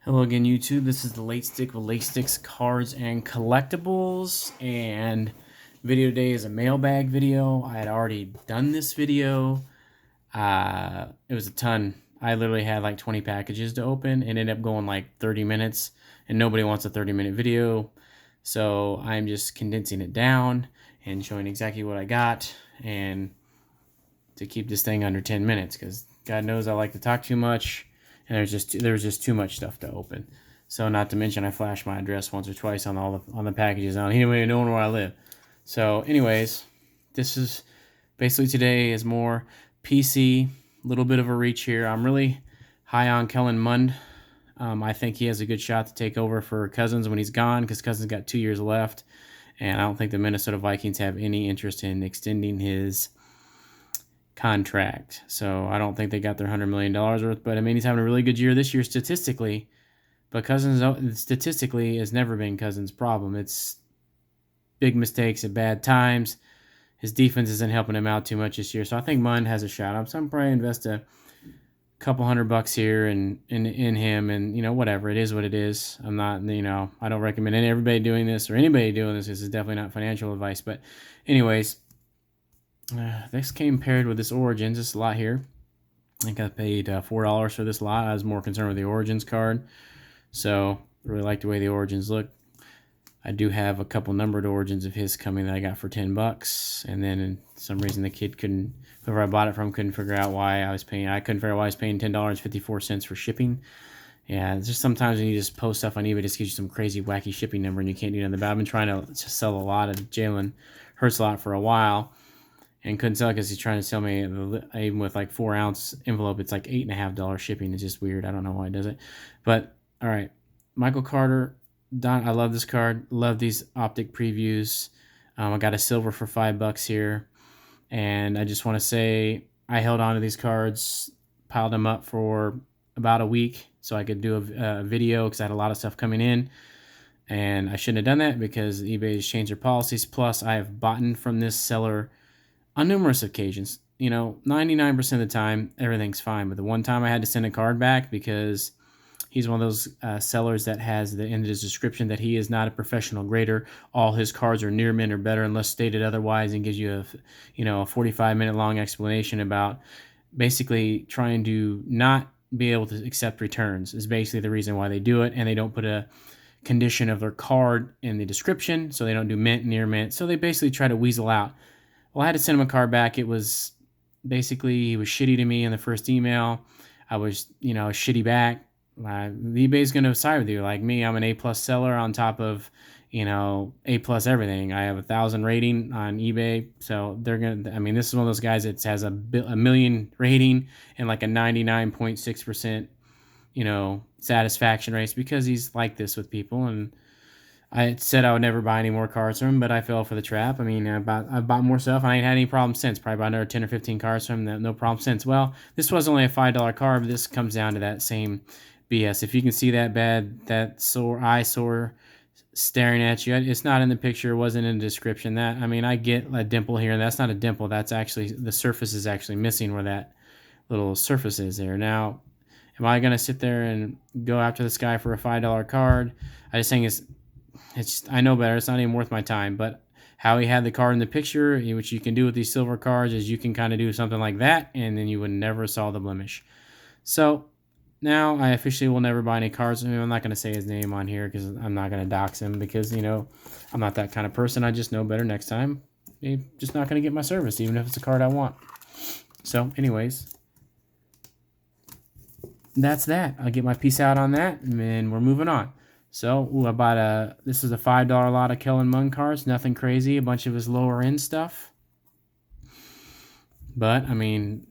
Hello again, YouTube. This is the Late Stick with Late Sticks Cards and Collectibles, and video today is a mailbag video. I had already done this video. It was a ton. I literally had like 20 packages to open and ended up going like 30 minutes, and nobody wants a 30-minute video. So I'm just condensing it down and showing exactly what I got, and to keep this thing under 10 minutes, because God knows I like to talk too much. And there's just too much stuff to open. So not to mention I flashed my address once or twice on the packages. I don't even know where I live. So anyways, this is basically today is more PC, a little bit of a reach here. I'm really high on Kellen Mond. I think he has a good shot to take over for Cousins when he's gone, because Cousins got 2 years left, and I don't think the Minnesota Vikings have any interest in extending his contract. So I don't think they got their $100 million worth, but I mean, he's having a really good year this year statistically, but Cousins statistically has never been Cousins' problem. It's big mistakes at bad times. His defense isn't helping him out too much this year. So I think Mond has a shot. So I'm probably invest a couple $100 here in him, and whatever, it is what it is. I'm not, I don't recommend everybody doing this or anybody doing this. This is definitely not financial advice, but anyways, this came paired with this Origins, this lot here. I think I paid $4 for this lot. I was more concerned with the Origins card. So I really like the way the Origins look. I do have a couple numbered Origins of his coming that I got for $10. And then in some reason the kid whoever I bought it from couldn't figure out why I couldn't figure out why I was paying $10.54 for shipping. Yeah, it's just sometimes when you just post stuff on eBay, it just gives you some crazy wacky shipping number and you can't do nothing about it. I've been trying to sell a lot of Jalen Hurts lot for a while, and couldn't sell it because he's trying to sell me, even with like 4-ounce envelope, it's like $8.50 shipping. It's just weird. I don't know why he does it. But all right, Michael Carter, Don. I love this card. Love these optic previews. I got a silver for $5 here, and I just want to say I held on to these cards, piled them up for about a week so I could do a video, because I had a lot of stuff coming in. And I shouldn't have done that because eBay has changed their policies. Plus, I have bought from this seller on numerous occasions. 99% of the time, everything's fine. But the one time I had to send a card back because he's one of those sellers that has in his description that he is not a professional grader. All his cards are near mint or better unless stated otherwise, and gives you a 45-minute long explanation about basically trying to not be able to accept returns is basically the reason why they do it. And they don't put a condition of their card in the description, so they don't do mint, near mint. So they basically try to weasel out. Well, I had to send him a card back. It was basically, he was shitty to me in the first email. I was, shitty back. eBay's going to side with you. Like me, I'm an A+ seller on top of, A+ everything. I have 1,000 rating on eBay. So they're going to, this is one of those guys that has a million rating and like a 99.6%, satisfaction rates, because he's like this with people. And I said I would never buy any more cards from him, but I fell for the trap. I've bought more stuff, and I ain't had any problems since. Probably bought another 10 or 15 cards from him, no problem since. Well, this was only a $5 card, but this comes down to that same BS. If you can see that that eyesore staring at you, it's not in the picture, it wasn't in the description. I get a dimple here, and that's not a dimple. That's actually, the surface is actually missing where that little surface is there. Now, am I going to sit there and go after this guy for a $5 card? I just think I know better. It's not even worth my time. But how he had the card in the picture, which you can do with these silver cards, is you can kind of do something like that, and then you would never saw the blemish. So now I officially will never buy any cards. I'm not going to say his name on here because I'm not going to dox him, because, I'm not that kind of person. I just know better next time. He's just not going to get my service, even if it's a card I want. So anyways, that's that. I'll get my piece out on that, and then we're moving on. So I bought this is a $5 lot of Kellen Mond cards. Nothing crazy. A bunch of his lower end stuff. But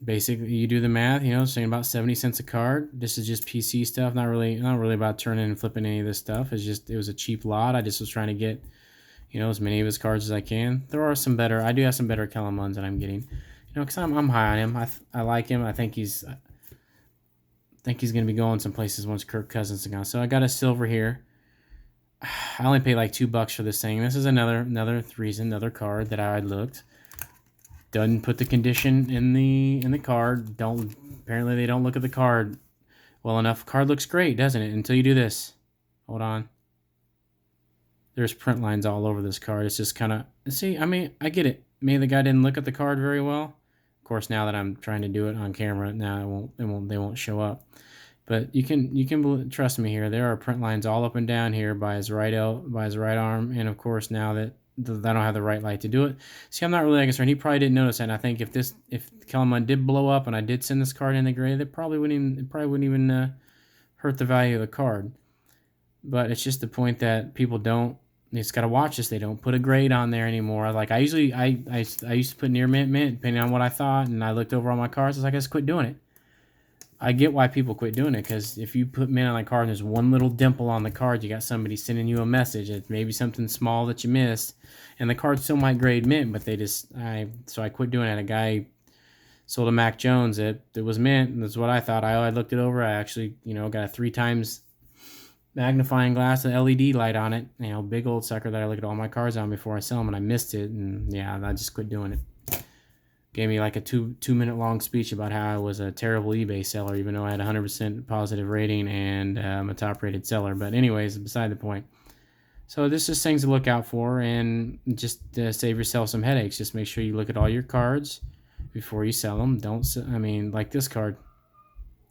basically, you do the math. Saying about 70 cents a card. This is just PC stuff. Not really about turning and flipping any of this stuff. It was a cheap lot. I just was trying to get, as many of his cards as I can. There are some better. I do have some better Kellen Monds that I'm getting. Because I'm high on him. I like him. I think he's going to be going some places once Kirk Cousins is gone. So I got a silver here. I only paid like $2 for this thing. This is another reason, another card that I looked. Doesn't put the condition in the card. Apparently they don't look at the card well enough. Card looks great, doesn't it? Until you do this. Hold on. There's print lines all over this card. It's just kind of, see, I mean, I get it. Maybe the guy didn't look at the card very well. Of course, now that I'm trying to do it on camera, now they won't show up. But you can trust me here. There are print lines all up and down here by his right arm, and of course now that I don't have the right light to do it. See, I'm not really that concerned. He probably didn't notice that. And I think if Kellen Mond did blow up and I did send this card in the gray, it probably wouldn't even hurt the value of the card. But it's just the point that people don't. You just gotta watch this. They don't put a grade on there anymore. Like I used to put near mint depending on what I thought, and I looked over all my cards. I was like, I just quit doing it. I get why people quit doing it, because if you put mint on a card and there's one little dimple on the card, you got somebody sending you a message. It's maybe something small that you missed, and the card still might grade mint, but so I quit doing it. A guy sold a Mac Jones that was mint, and that's what I thought. I looked it over. I actually got a 3 times magnifying glass, an LED light on it. Big old sucker that I look at all my cards on before I sell them, and I missed it, and yeah, I just quit doing it. Gave me like a 2-minute long speech about how I was a terrible eBay seller, even though I had 100% positive rating and I'm a top rated seller. But anyways, beside the point. So this is things to look out for, and just save yourself some headaches. Just make sure you look at all your cards before you sell them. Like this card,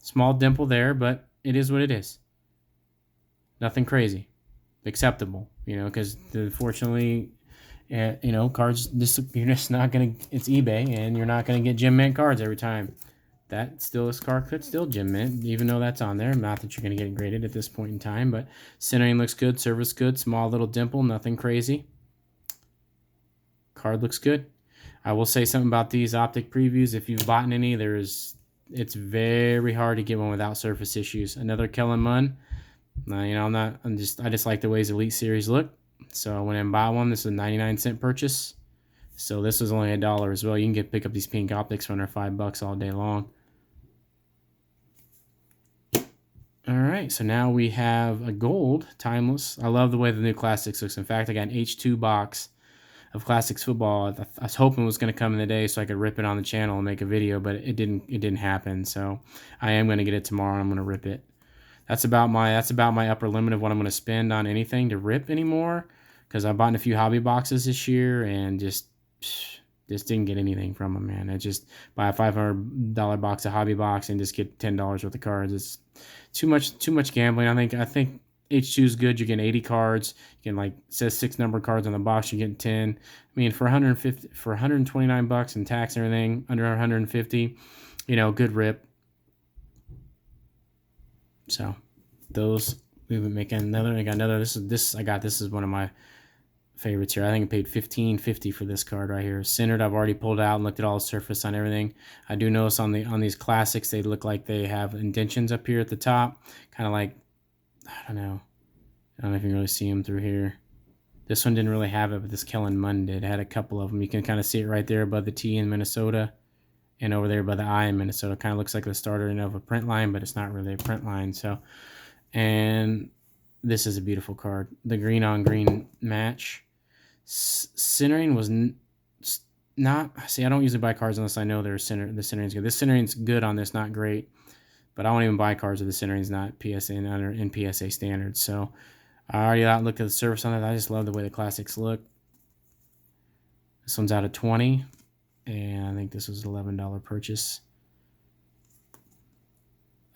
small dimple there, but it is what it is. Nothing crazy, acceptable. Because unfortunately, cards, you're just not gonna. It's eBay, and you're not gonna get Gem Mint cards every time. This card could still Gem Mint, even though that's on there. Not that you're gonna get it graded at this point in time, but centering looks good, service good, small little dimple, nothing crazy. Card looks good. I will say something about these optic previews. If you've bought any, it's very hard to get one without surface issues. Another Kellen Mond. I just like the ways Elite Series look. So I went and bought one. This is a 99-cent purchase. So this was only $1 as well. You can pick up these pink optics for under $5 all day long. All right, so now we have a gold timeless. I love the way the new Classics looks. In fact, I got an H2 box of Classics football. I was hoping it was going to come in the day so I could rip it on the channel and make a video, but it didn't happen. So I am going to get it tomorrow. I'm going to rip it. That's about my upper limit of what I'm going to spend on anything to rip anymore, because I bought in a few hobby boxes this year and just didn't get anything from them, man. I just buy a $500 box of hobby box and just get $10 worth of cards. It's too much gambling. I think H2 is good. You're getting 80 cards. You can, it says 6 number cards on the box. You're getting 10. I mean, for $129 and tax and everything, under 150, good rip. So those, we've been making another. I got another. This is one of my favorites here. I think I paid $15.50 for this card right here. Centered. I've already pulled out and looked at all the surface on everything. I do notice on these classics, they look like they have indentions up here at the top, kind of like, I don't know if you can really see them through here. This one didn't really have it, but this Kellen Mond did. It had a couple of them. You can kind of see it right there above the T in Minnesota. And over there by the I in Minnesota, kind of looks like the starter of a print line, but it's not really a print line. So, and this is a beautiful card. The green on green match. Centering was not. See, I don't usually buy cards unless I know the centering's good. This centering's good on this, not great. But I won't even buy cards if the centering's not PSA in PSA standards. So I already looked at the surface on it. I just love the way the classics look. This one's out of 20. And I think this was an $11 purchase.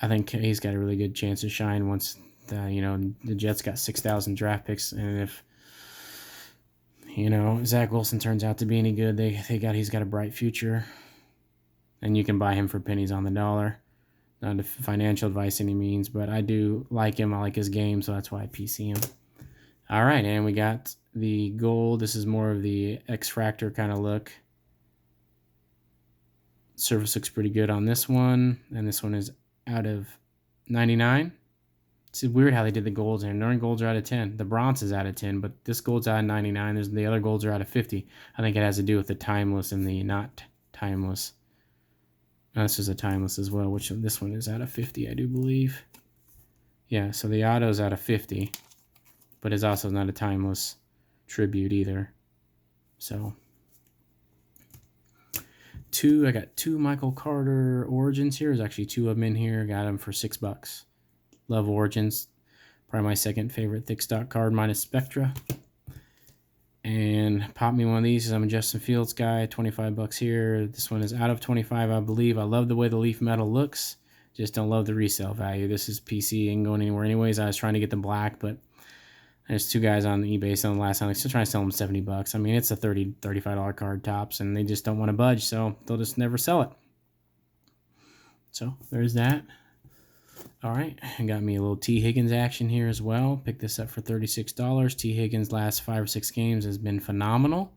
I think he's got a really good chance to shine once the Jets got 6,000 draft picks, and if Zach Wilson turns out to be any good, he's got a bright future, and you can buy him for pennies on the dollar. Not a financial advice any means, but I do like him. I like his game, so that's why I PC him. All right, and we got the gold. This is more of the X-Fractor kind of look. Surface looks pretty good on this one, and this one is out of 99. It's weird how they did the golds, and knowing golds are out of 10. The bronze is out of 10, but this gold's out of 99. The other golds are out of 50. I think it has to do with the timeless and the not timeless. This is a timeless as well, which this one is out of 50, I do believe. Yeah, so the auto's out of 50, but it's also not a timeless tribute either. So I got 2 Michael Carter Origins here. There's actually 2 of them in here. Got them for $6. Love Origins. Probably my second favorite thick stock card, minus Spectra. And pop me one of these because I'm a Justin Fields guy. 25 bucks here. This one is out of 25, I believe. I love the way the leaf metal looks. Just don't love the resale value. This is PC, ain't going anywhere anyways. I was trying to get the black, but there's two guys on eBay selling the last time. They're still trying to sell them 70 bucks. I mean, it's a $30, $35 card tops, and they just don't want to budge, so they'll just never sell it. So there's that. All right, I got me a little T. Higgins action here as well. Picked this up for $36. T. Higgins' last 5 or 6 games has been phenomenal.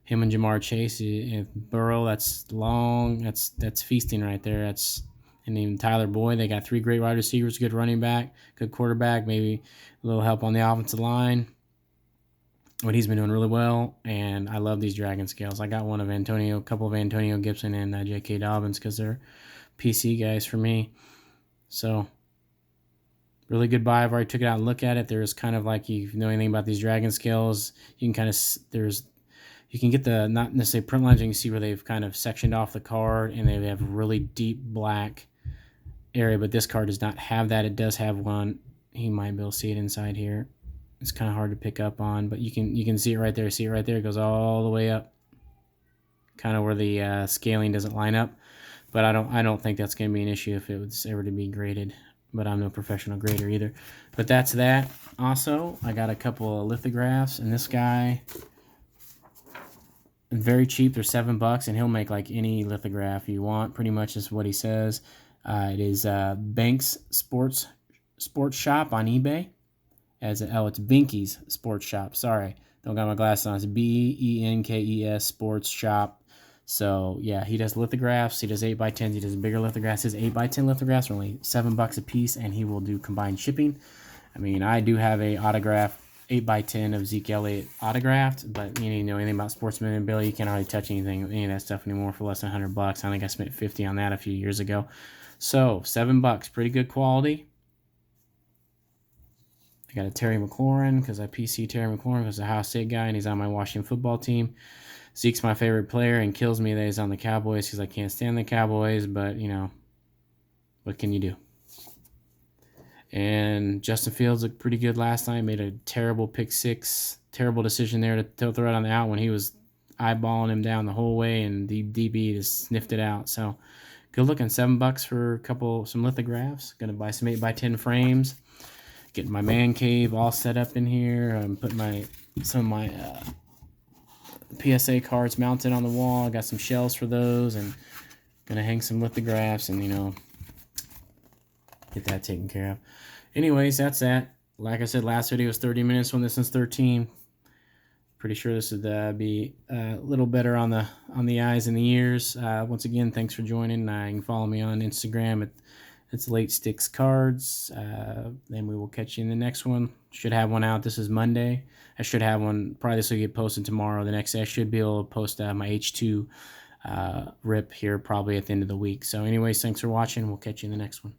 Him and Jamar Chase and Burrow, that's long. That's feasting right there. And even Tyler Boyd. They got 3 great wide receivers, good running back, good quarterback, maybe a little help on the offensive line. But he's been doing really well, and I love these Dragon Scales. I got a couple of Antonio Gibson and J.K. Dobbins because they're PC guys for me. So, really good buy. I've already took it out and looked at it. There's kind of like, if you know anything about these Dragon Scales, you can kind of, you can get the, not necessarily print lines, you can see where they've kind of sectioned off the card, and they have really deep black area, but this card does not have that. It does have one. You might be able to see it inside here. It's kind of hard to pick up on, but you can see it right there. See it right there? It goes all the way up, kind of where the scaling doesn't line up. But I don't think that's going to be an issue if it was ever to be graded. But I'm no professional grader either. But that's that. Also, I got a couple of lithographs, and this guy, very cheap. They're $7, and he'll make like any lithograph you want. Pretty much is what he says. It is Banks Sports Shop on eBay. It's Binky's Sports Shop. Sorry, don't got my glasses on. It's Benkes Sports Shop. So yeah, he does lithographs. He does 8x10s. He does bigger lithographs. His 8x10 lithographs are only $7 a piece, and he will do combined shipping. I mean, I do have a autograph 8x10 of Zeke Elliott autographed, but you know anything about sports memorabilia, you can't hardly touch any of that stuff anymore for less than $100. I think I spent $50 on that a few years ago. So $7, pretty good quality. I got a Terry McLaurin because I PC Terry McLaurin because he's a Ohio State guy and he's on my Washington football team. Zeke's my favorite player and kills me that he's on the Cowboys because I can't stand the Cowboys, but you know, what can you do? And Justin Fields looked pretty good last night. Made a terrible pick six, terrible decision there to throw it on the out when he was eyeballing him down the whole way, and the DB just sniffed it out. So good looking. $7 for some lithographs. Gonna buy some 8x10 frames. Getting my man cave all set up in here. I'm putting some of my PSA cards mounted on the wall. I got some shelves for those, and gonna hang some lithographs and get that taken care of. Anyways, that's that. Like I said, last video was 30 minutes when this one's 13. Pretty sure this would be a little better on the eyes and the ears. Once again, thanks for joining. You can follow me on Instagram it's Late Sticks Cards. Then we will catch you in the next one. Should have one out. This is Monday. I should have one. Probably this will get posted tomorrow. The next day I should be able to post my H2 rip here probably at the end of the week. So anyways, thanks for watching. We'll catch you in the next one.